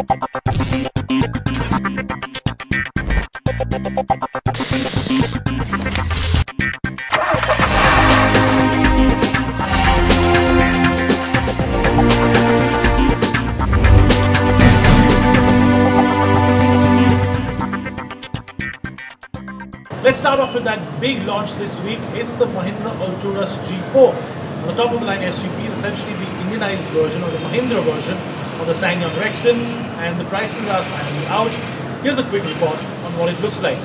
Let's start off with that big launch this week. It's the Mahindra Alturas G4. The top of the line SUV is essentially the Indianized version or the Mahindra version of the SsangYong Rexton, and the prices are finally out. Here's a quick report on what it looks like.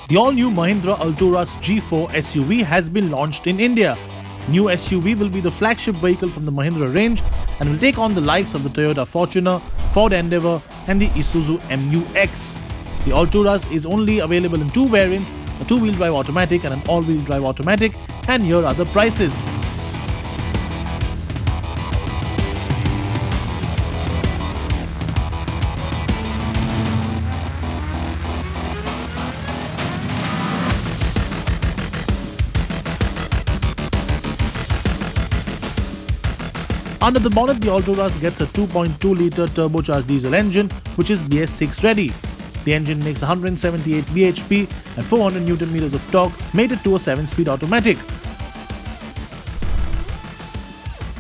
The all-new Mahindra Alturas G4 SUV has been launched in India. New SUV will be the flagship vehicle from the Mahindra range and will take on the likes of the Toyota Fortuner, Ford Endeavour and the Isuzu MU-X. The Alturas is only available in two variants, a two-wheel drive automatic and an all-wheel drive automatic, and here are the prices. Under the bonnet, the Alturas gets a 2.2-litre turbocharged diesel engine, which is BS6 ready. The engine makes 178 bhp and 400 Nm of torque, mated to a 7-speed automatic.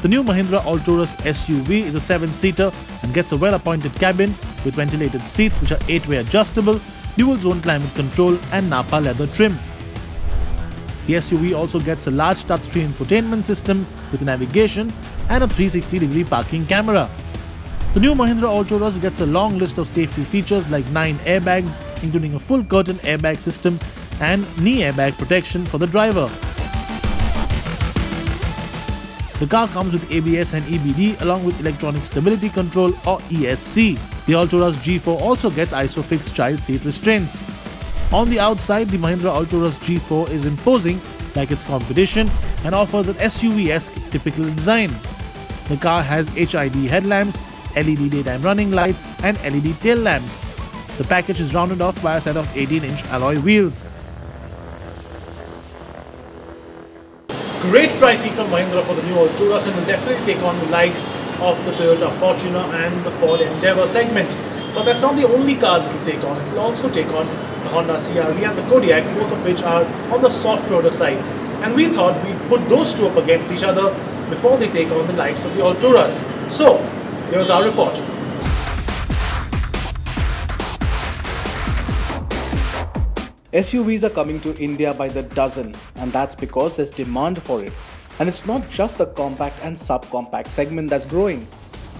The new Mahindra Alturas SUV is a 7-seater and gets a well-appointed cabin with ventilated seats which are 8-way adjustable, dual-zone climate control and Napa leather trim. The SUV also gets a large touchscreen infotainment system with navigation and a 360-degree parking camera. The new Mahindra Alturas gets a long list of safety features like 9 airbags, including a full curtain airbag system and knee airbag protection for the driver. The car comes with ABS and EBD along with electronic stability control or ESC. The Alturas G4 also gets ISOFIX child seat restraints. On the outside, the Mahindra Alturas G4 is imposing like its competition and offers an SUV-esque typical design. The car has HID headlamps, LED daytime running lights and LED tail lamps. The package is rounded off by a set of 18-inch alloy wheels. Great pricing from Mahindra for the new Alturas and will definitely take on the likes of the Toyota Fortuner and the Ford Endeavour segment. But that's not the only cars it will take on. It will also take on the Honda CR-V and the Kodiaq, both of which are on the soft roader side. And we thought we'd put those two up against each other before they take on the likes of the Alturas. So, here's our report. SUVs are coming to India by the dozen, and that's because there's demand for it. And it's not just the compact and subcompact segment that's growing.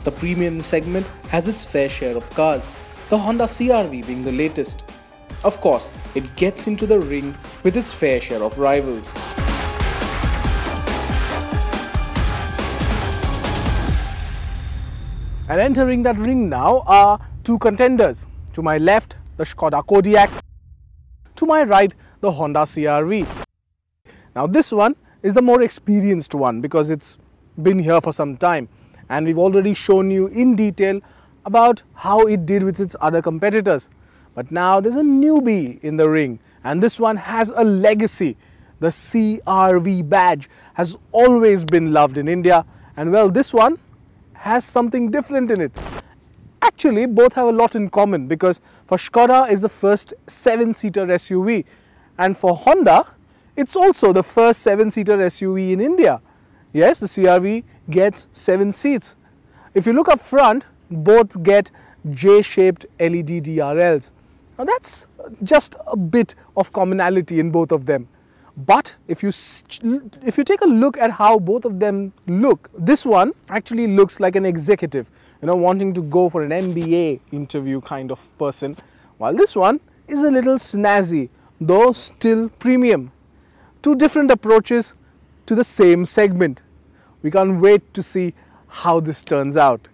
The premium segment has its fair share of cars, the Honda CR-V being the latest. Of course, it gets into the ring with its fair share of rivals. And entering that ring now are two contenders. To my left, the Skoda Kodiaq. To my right, the Honda CR-V. Now this one is the more experienced one because it's been here for some time. And we've already shown you in detail about how it did with its other competitors. But now there's a newbie in the ring, and this one has a legacy. The CR-V badge has always been loved in India, and well, this one has something different in it. Actually, both have a lot in common because for Skoda is the first 7-seater SUV, and for Honda it's also the first 7-seater SUV in India. Yes, the CR-V gets 7 seats. If you look up front, both get J-shaped LED DRLs. Now that's just a bit of commonality in both of them. But if you take a look at how both of them look, this one actually looks like an executive, wanting to go for an MBA interview kind of person, while this one is a little snazzy, though still premium. Two different approaches to the same segment. We can't wait to see how this turns out.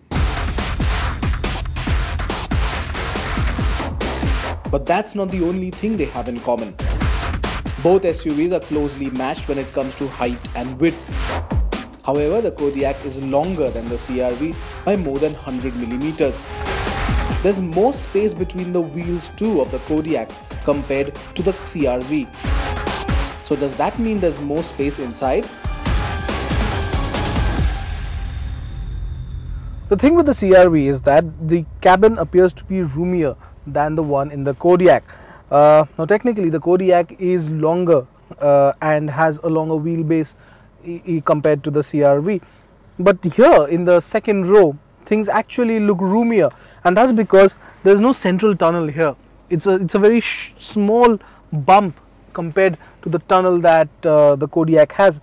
But that's not the only thing they have in common. Both SUVs are closely matched when it comes to height and width. However, the Kodiaq is longer than the CR-V by more than 100 millimeters. There's more space between the wheels too of the Kodiaq compared to the CR-V. So does that mean there's more space inside? The thing with the CR-V is that the cabin appears to be roomier than the one in the Kodiaq. Now technically the Kodiaq is longer and has a longer wheelbase compared to the CR-V. But here in the second row, things actually look roomier, and that's because there's no central tunnel here. It's a very small bump compared to the tunnel that the Kodiaq has.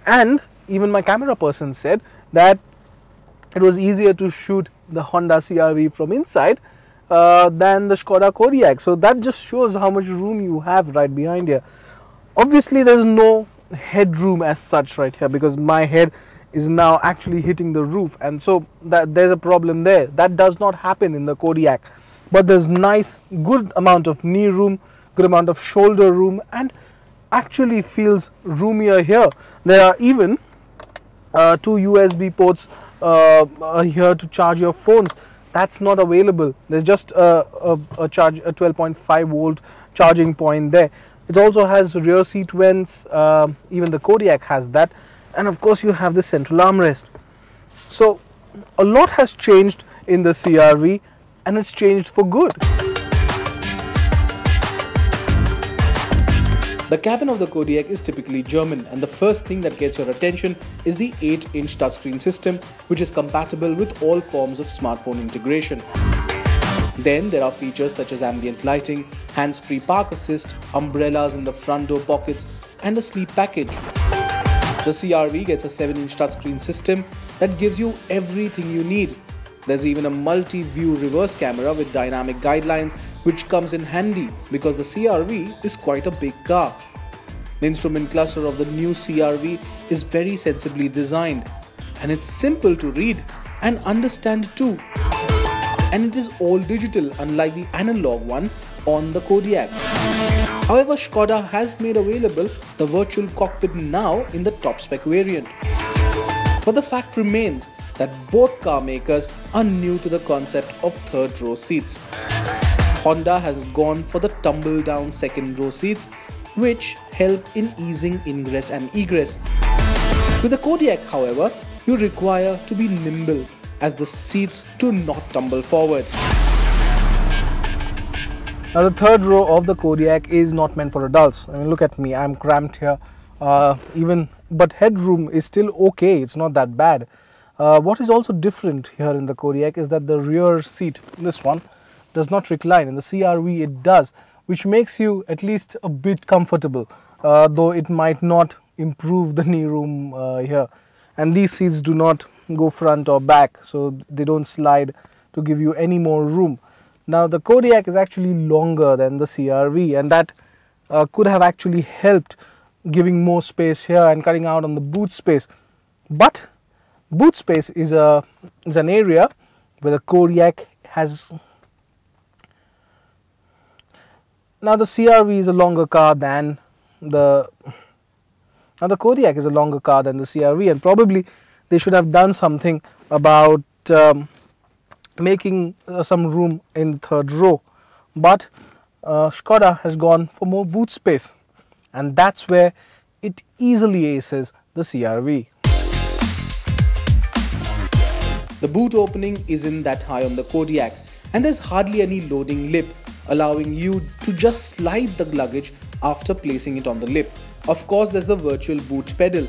And even my camera person said that it was easier to shoot the Honda CR-V from inside than the Skoda Kodiaq. So that just shows how much room you have right behind here. Obviously there's no headroom as such right here, because my head is now actually hitting the roof, and so there's a problem there. That does not happen in the Kodiaq. But there's nice, good amount of knee room, good amount of shoulder room, and actually feels roomier here. There are even 2 USB ports here to charge your phones. That's not available. There's just a 12.5 volt charging point there. It also has rear seat vents. Even the Kodiaq has that, and of course you have the central armrest. So a lot has changed in the CR-V, and it's changed for good. The cabin of the Kodiaq is typically German, and the first thing that gets your attention is the 8-inch touchscreen system, which is compatible with all forms of smartphone integration. Then there are features such as ambient lighting, hands-free park assist, umbrellas in the front door pockets, and a sleep package. The CR-V gets a 7-inch touchscreen system that gives you everything you need. There's even a multi-view reverse camera with dynamic guidelines, which comes in handy because the CR-V is quite a big car. The instrument cluster of the new CR-V is very sensibly designed, and it's simple to read and understand too. And it is all digital, unlike the analog one on the Kodiaq. However, Skoda has made available the virtual cockpit now in the top spec variant. But the fact remains that both car makers are new to the concept of third row seats. Honda has gone for the tumble down second row seats, which help in easing ingress and egress. With the Kodiaq, however, you require to be nimble, as the seats do not tumble forward. Now the third row of the Kodiaq is not meant for adults. I mean, look at me, I'm cramped here. But headroom is still okay, it's not that bad. What is also different here in the Kodiaq is that the rear seat, this one, does not recline. In the CR-V it does, which makes you at least a bit comfortable, though it might not improve the knee room here. And these seats do not go front or back, so they don't slide to give you any more room. Now the Kodiaq is actually longer than the CR-V, and that could have actually helped giving more space here and cutting out on the boot space. But boot space is an area where the Kodiaq has. Now the CR-V is a longer car than the Kodiaq is a longer car than the CR-V, and probably they should have done something about making some room in the third row. But Skoda has gone for more boot space, and that's where it easily aces the CR-V. The boot opening isn't that high on the Kodiaq, and there's hardly any loading lip, allowing you to just slide the luggage after placing it on the lip. Of course, there's the virtual boot pedal,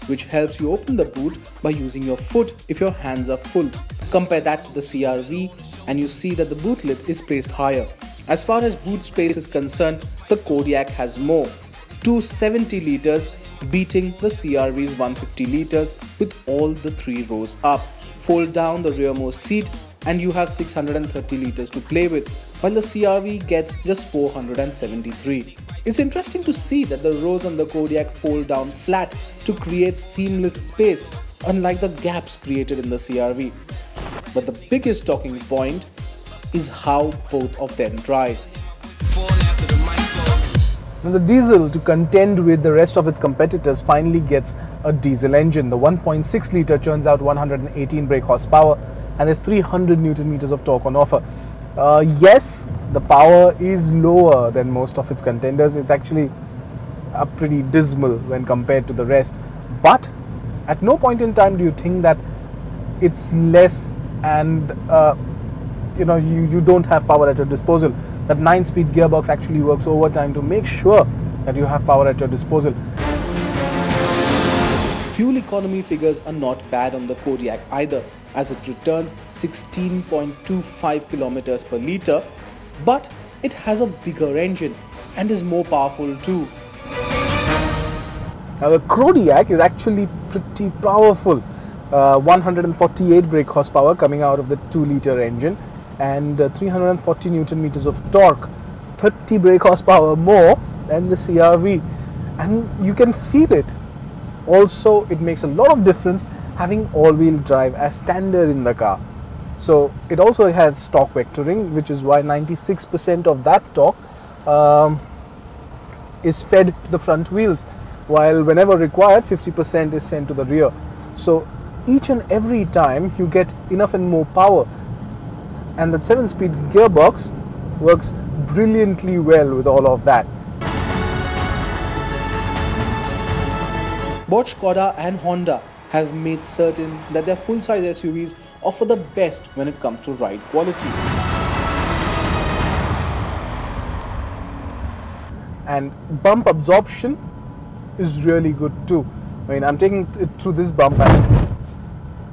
which helps you open the boot by using your foot if your hands are full. Compare that to the CR-V and you see that the boot lip is placed higher. As far as boot space is concerned, the Kodiaq has more, 270 litres, beating the CR-V's 150 litres with all the 3 rows up. Fold down the rearmost seat and you have 630 litres to play with, while the CR-V gets just 473. It's interesting to see that the rows on the Kodiaq fold down flat to create seamless space, unlike the gaps created in the CR-V. But the biggest talking point is how both of them drive. Now the diesel, to contend with the rest of its competitors, finally gets a diesel engine. The 1.6 litre churns out 118 brake horsepower and there's 300 Newton meters of torque on offer. Yes, the power is lower than most of its contenders. It's actually, are pretty dismal when compared to the rest. But at no point in time do you think that it's less and you don't have power at your disposal. That 9-speed gearbox actually works overtime to make sure that you have power at your disposal. Fuel economy figures are not bad on the Kodiaq either, as it returns 16.25 kilometers per litre, but it has a bigger engine and is more powerful too. Now the Kodiaq is actually pretty powerful. 148 brake horsepower coming out of the 2-litre engine and 340 Newton meters of torque, 30 brake horsepower more than the CR-V, and you can feel it. Also, it makes a lot of difference having all-wheel drive as standard in the car. So it also has torque vectoring, which is why 96% of that torque is fed to the front wheels, while whenever required 50% is sent to the rear. So each and every time you get enough and more power, and that 7-speed gearbox works brilliantly well with all of that. Both Skoda and Honda have made certain that their full-size SUVs offer the best when it comes to ride quality. And bump absorption is really good too. I mean, I'm taking it through this bump and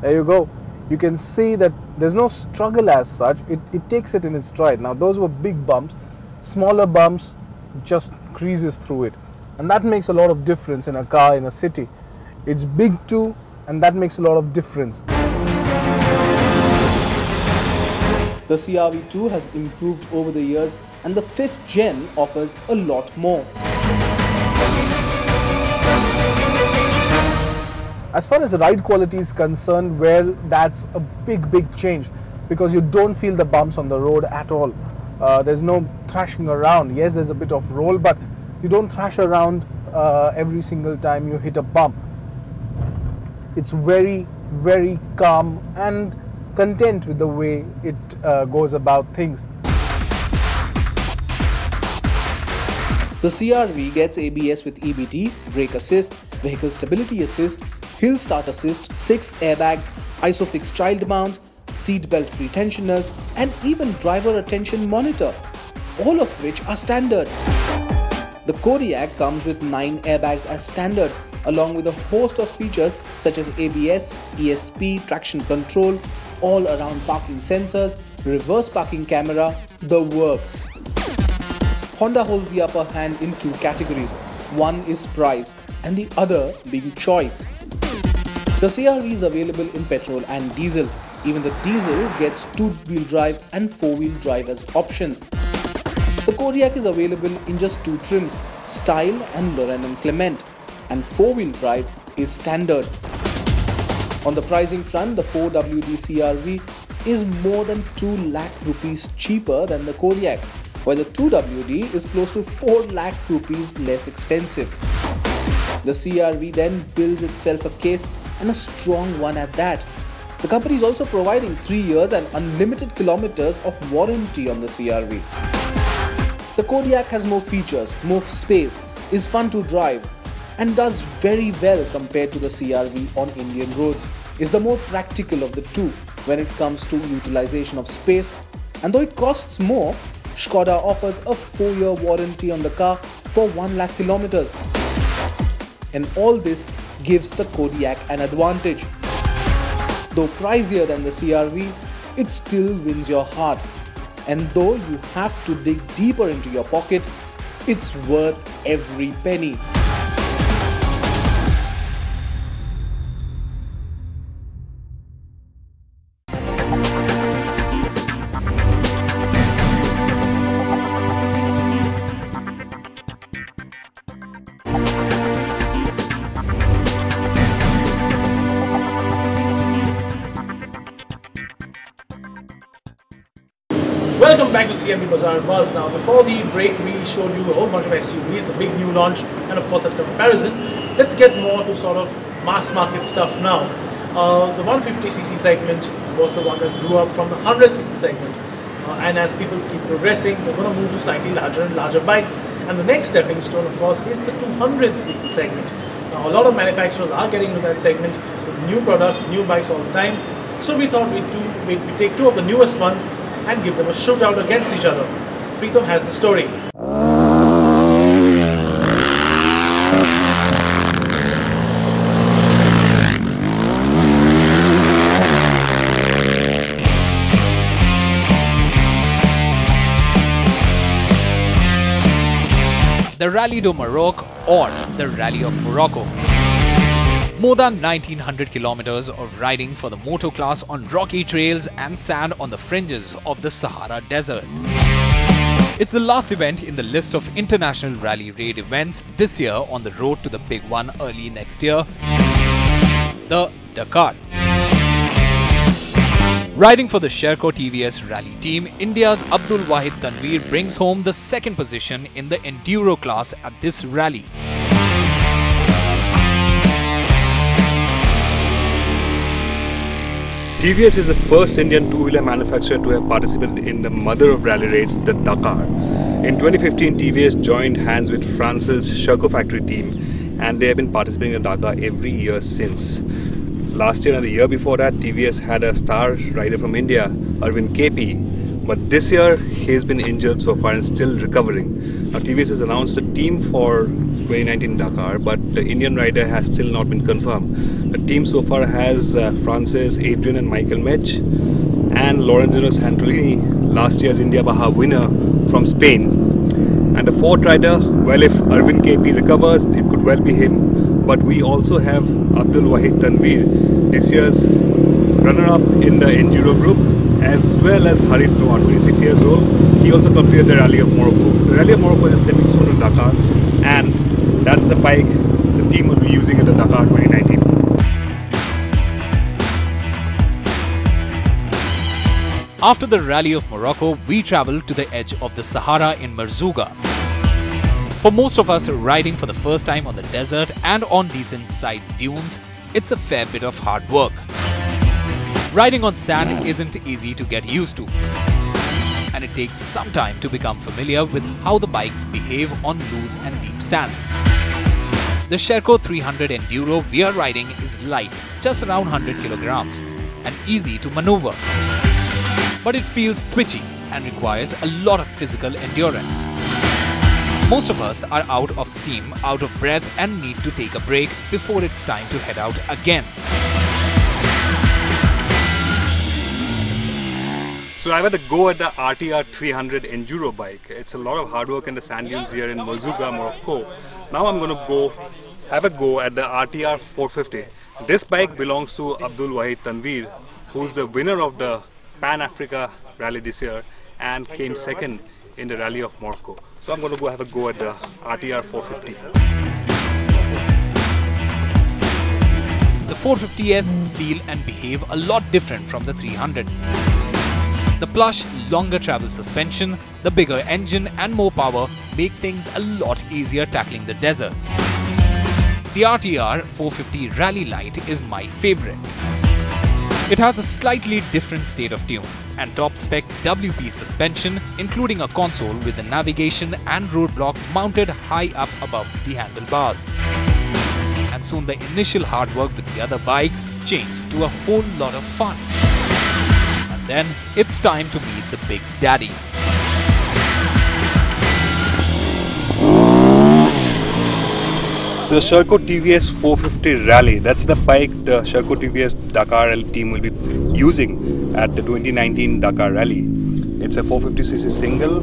there you go. You can see that there's no struggle as such. It takes it in its stride. Now those were big bumps. Smaller bumps just creases through it. And that makes a lot of difference in a car in a city. It's big too, and that makes a lot of difference. The CR-V2 has improved over the years, and the 5th gen offers a lot more. As far as the ride quality is concerned, well, that's a big change, because you don't feel the bumps on the road at all. There's no thrashing around. Yes, there's a bit of roll, but you don't thrash around every single time you hit a bump. It's very calm and content with the way it goes about things. The CR-V gets ABS with EBT, brake assist, vehicle stability assist, hill start assist, 6 airbags, ISOFIX child mounts, seat belt pretensioners, and even driver attention monitor, all of which are standard. The Kodiaq comes with 9 airbags as standard, along with a host of features such as ABS, ESP, traction control, all-around parking sensors, reverse parking camera, the works. Honda holds the upper hand in 2 categories. One is price and the other being choice. The CR-V is available in petrol and diesel. Even the diesel gets 2-wheel drive and 4-wheel drive as options. The Kodiaq is available in just 2 trims, Style and Lorraine and Clement, and 4-wheel drive is standard. On the pricing front, the 4WD CR-V is more than 2 lakh rupees cheaper than the Kodiaq, while the 2WD is close to 4 lakh rupees less expensive. The CR-V then builds itself a case, and a strong one at that. The company is also providing 3 years and unlimited kilometers of warranty on the CR-V. The Kodiaq has more features, more space, is fun to drive, and does very well compared to the CR-V on Indian roads. Is the more practical of the two when it comes to utilization of space, and though it costs more, Skoda offers a 4-year warranty on the car for 1 lakh kilometers. And all this gives the Kodiaq an advantage. Though pricier than the CR-V, it still wins your heart. And though you have to dig deeper into your pocket, it's worth every penny. Welcome back to CMB Bazaar Buzz. Now, before the break, we showed you a whole bunch of SUVs, the big new launch, and of course that comparison. Let's get more to sort of mass market stuff now. The 150cc segment was the one that grew up from the 100cc segment. and as people keep progressing, they're going to move to slightly larger and larger bikes. And the next stepping stone, of course, is the 200cc segment. Now, a lot of manufacturers are getting into that segment with new products, new bikes all the time. So we thought we'd take two of the newest ones and give them a shootout against each other. Preetham has the story. The Rally du Maroc or the Rally of Morocco. More than 1900 kilometers of riding for the moto class on rocky trails and sand on the fringes of the Sahara Desert. It's the last event in the list of international rally raid events this year on the road to the big one early next year, the Dakar. Riding for the Sherco-TVS rally team, India's Abdul Wahid Tanveer brings home the second position in the Enduro class at this rally. TVS is the first Indian two-wheeler manufacturer to have participated in the mother of rally raids, the Dakar. In 2015, TVS joined hands with France's Sherco factory team, and they have been participating in the Dakar every year since. Last year and the year before that, TVS had a star rider from India, Arvind KP, but this year he's been injured so far and still recovering. Now, TVS has announced a team for 2019 Dakar, but the Indian rider has still not been confirmed. The team so far has France's Adrian and Michael Mech and Lorenzino Santolini, last year's India Baja winner from Spain. And the fourth rider, well, if Arvind KP recovers, it could well be him. But we also have Abdul Wahid Tanveer, this year's runner-up in the Enduro group, as well as Harit Noah, 26 years old. He also completed the Rally of Morocco. The Rally of Morocco is a stepping stone to Dakar, and that's the bike the team will be using at the Dakar 2019. After the Rally of Morocco, we traveled to the edge of the Sahara in Merzouga. For most of us riding for the first time on the desert and on decent-sized dunes, it's a fair bit of hard work. Riding on sand isn't easy to get used to, and it takes some time to become familiar with how the bikes behave on loose and deep sand. The Sherco 300 Enduro we are riding is light, just around 100 kilograms, and easy to maneuver. But it feels twitchy and requires a lot of physical endurance. Most of us are out of steam, out of breath, and need to take a break before it's time to head out again. So I've had a go at the RTR 300 Enduro bike. It's a lot of hard work in the sand dunes here in Merzouga, Morocco. Now I'm going to have a go at the RTR 450. This bike belongs to Abdul Wahid Tanveer, who's the winner of the Pan-Africa rally this year and came second in the Rally of Morocco. So I'm going to have a go at the RTR 450. The 450s feel and behave a lot different from the 300. The plush, longer travel suspension, the bigger engine and more power make things a lot easier tackling the desert. The RTR 450 Rally LITE is my favorite. It has a slightly different state of tune and top-spec WP suspension, including a console with the navigation and roadblock mounted high up above the handlebars. And soon the initial hard work with the other bikes changed to a whole lot of fun. And then it's time to meet the Big Daddy. The Sherco-TVS 450 Rally, that's the bike the Sherco-TVS Dakar team will be using at the 2019 Dakar Rally. It's a 450cc single,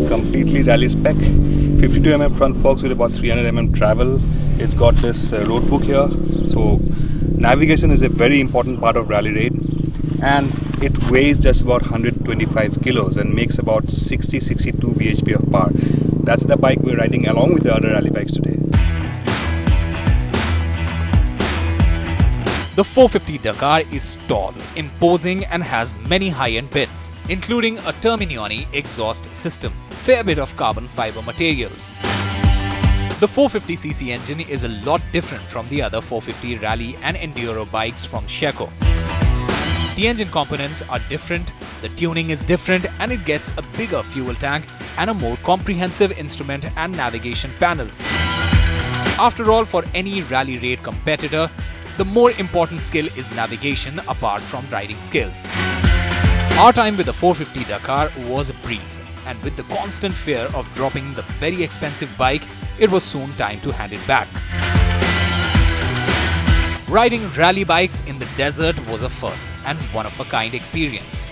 completely rally spec, 52mm front forks with about 300mm travel. It's got this road book here, so navigation is a very important part of rally raid, and it weighs just about 125 kilos and makes about 60-62 bhp of power. That's the bike we're riding along with the other rally bikes today. The 450 Dakar is tall, imposing and has many high-end bits, including a Terminioni exhaust system, fair bit of carbon fiber materials. The 450cc engine is a lot different from the other 450 Rally and Enduro bikes from Sherco. The engine components are different, the tuning is different, and it gets a bigger fuel tank and a more comprehensive instrument and navigation panel. After all, for any rally raid competitor, the more important skill is navigation apart from riding skills. Our time with the 450 Dakar was brief, and with the constant fear of dropping the very expensive bike, it was soon time to hand it back. Riding rally bikes in the desert was a first and one-of-a-kind experience.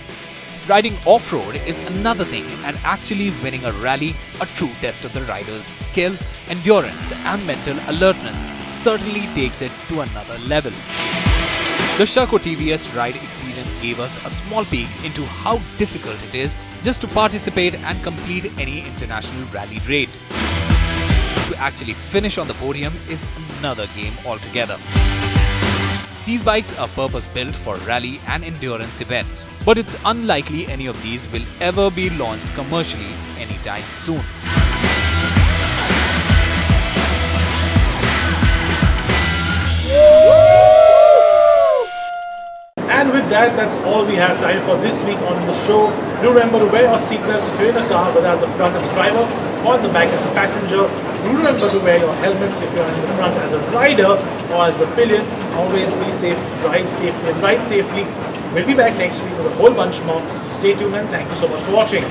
Riding off-road is another thing, and actually winning a rally, a true test of the rider's skill, endurance and mental alertness, certainly takes it to another level. The Sherco-TVS ride experience gave us a small peek into how difficult it is just to participate and complete any international rally raid. To actually finish on the podium is another game altogether. These bikes are purpose-built for rally and endurance events, but it's unlikely any of these will ever be launched commercially anytime soon. And with that, that's all we have time for this week on the show. Do remember to wear your seatbelts if you're in a car, whether at the front as a driver or in the back as a passenger. Do remember to wear your helmets if you're in the front as a rider or as a pillion. Always be safe, drive safely and ride safely. We'll be back next week with a whole bunch more. Stay tuned and thank you so much for watching.